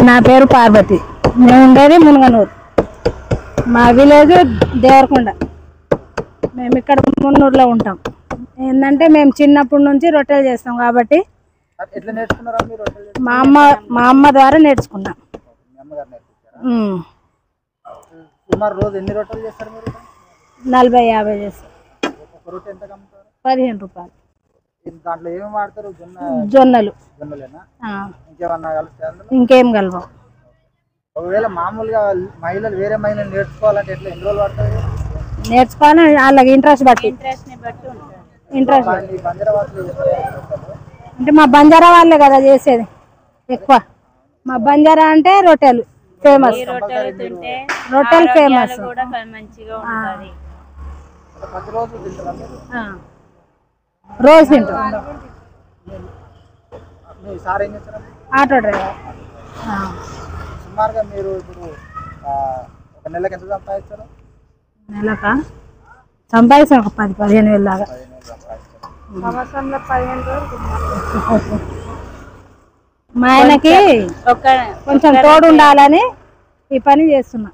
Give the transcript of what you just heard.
నా పేరు పార్వతి. మేము ఉండేది మునగనూరు. మా విలేజ్ దేవరకొండ. మేము ఇక్కడ మున్నూరులో ఉంటాం. ఏంటంటే మేము చిన్నప్పటి నుంచి రొట్టెలు చేస్తాం కాబట్టి మా అమ్మ ద్వారా నేర్చుకున్నాం. 40-50 చేస్తాం. 15 రూపాయలు. జొన్నలు ఇంకేం కలవవు. ఒకవేళ మామూలుగా మహిళలు వేరే మహిళలు నేర్చుకోవాలంటే ఎట్లా ఎన్ని రోజులు పడుతుంది? నేర్చుకోవాలని వాళ్ళకి ఇంట్రెస్ట్ బట్టి. అంటే మా బంజారా వాళ్ళే కదా చేసేది ఎక్కువ. మా బంజారా అంటే రొట్టెలు ఫేమస్. రొట్టెలు ఫేమస్. రోజు తింటాం. Auto driver. సుమారుగా మీరు ఇప్పుడు ఒక నెలకి ఎంత సంపాదిస్తారు? నెలకా సంపాదిస్తాం ఒక 10-15 వేలు దాకా. సంవత్సరంలో 15 రోజులు. మా ఆయనకి కొంచెం తోడు ఉండాలని ఈ పని చేస్తున్నా.